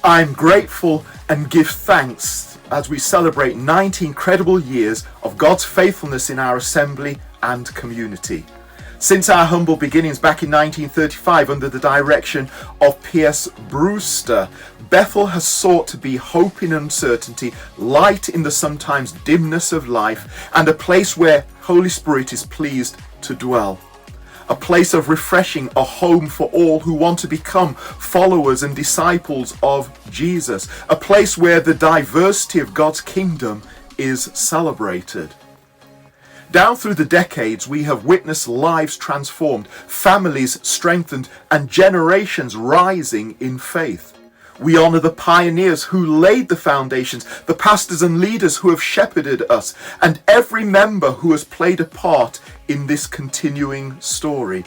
I'm grateful and give thanks as we celebrate 90 incredible years of God's faithfulness in our assembly and community. Since our humble beginnings back in 1935 under the direction of P.S. Brewster, Bethel has sought to be hope in uncertainty, light in the sometimes dimness of life, and a place where Holy Spirit is pleased to dwell. A place of refreshing, a home for all who want to become followers and disciples of Jesus. A place where the diversity of God's kingdom is celebrated. Down through the decades, we have witnessed lives transformed, families strengthened, and generations rising in faith. We honour the pioneers who laid the foundations, the pastors and leaders who have shepherded us, and every member who has played a part in this continuing story.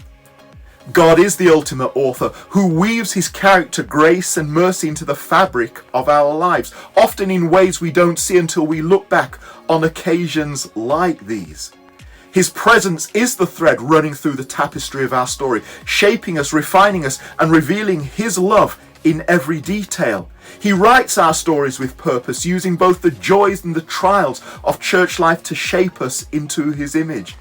God is the ultimate author who weaves his character, grace and mercy into the fabric of our lives, often in ways we don't see until we look back on occasions like these. His presence is the thread running through the tapestry of our story, shaping us, refining us, and revealing his love in every detail. He writes our stories with purpose, using both the joys and the trials of church life to shape us into his image.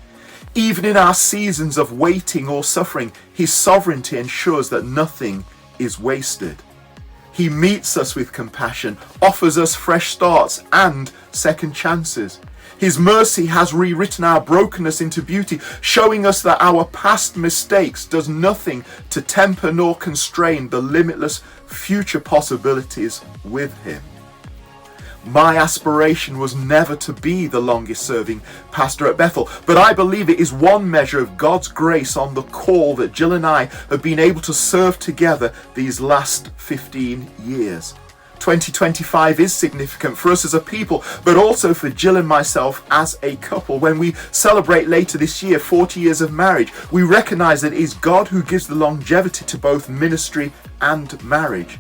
Even in our seasons of waiting or suffering, his sovereignty ensures that nothing is wasted. He meets us with compassion, offers us fresh starts and second chances. His mercy has rewritten our brokenness into beauty, showing us that our past mistakes does nothing to temper nor constrain the limitless future possibilities with him. My aspiration was never to be the longest serving pastor at Bethel, but I believe it is one measure of God's grace on the call that Jill and I have been able to serve together these last 15 years. 2025 is significant for us as a people, but also for Jill and myself as a couple. When we celebrate later this year 40 years of marriage, we recognize that it is God who gives the longevity to both ministry and marriage.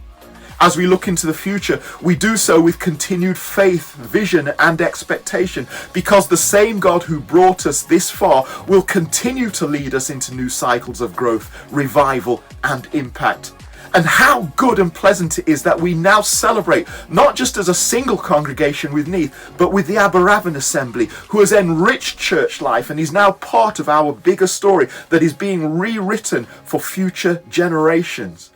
As we look into the future, we do so with continued faith, vision, and expectation, because the same God who brought us this far will continue to lead us into new cycles of growth, revival, and impact. And how good and pleasant it is that we now celebrate, not just as a single congregation with Neath, but with the Aberravon Assembly, who has enriched church life and is now part of our bigger story that is being rewritten for future generations.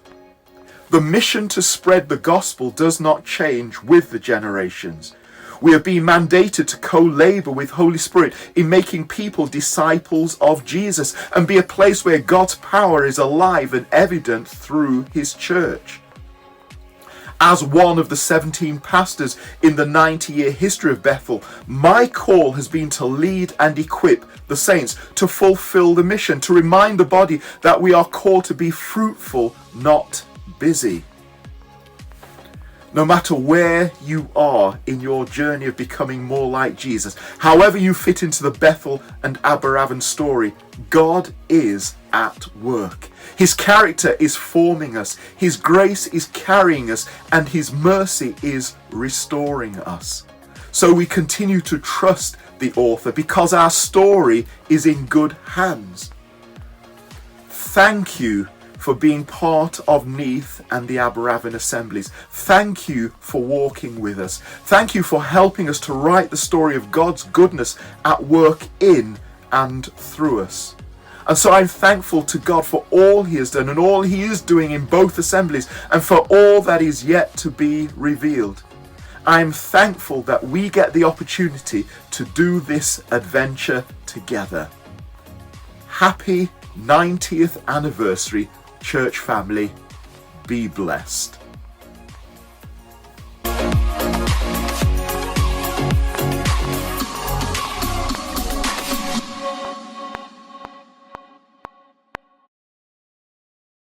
The mission to spread the gospel does not change with the generations. We are being mandated to co-labor with Holy Spirit in making people disciples of Jesus and be a place where God's power is alive and evident through his church. As one of the 17 pastors in the 90-year history of Bethel, my call has been to lead and equip the saints to fulfill the mission, to remind the body that we are called to be fruitful, not busy. No matter where you are in your journey of becoming more like Jesus, however you fit into the Bethel and Aberravon story, God is at work. His character is forming us, his grace is carrying us, and his mercy is restoring us. So we continue to trust the author because our story is in good hands. Thank you for being part of Neath and the Aberravon Assemblies. Thank you for walking with us. Thank you for helping us to write the story of God's goodness at work in and through us. And so I'm thankful to God for all he has done and all he is doing in both assemblies and for all that is yet to be revealed. I'm thankful that we get the opportunity to do this adventure together. Happy 90th anniversary, church family. Be blessed.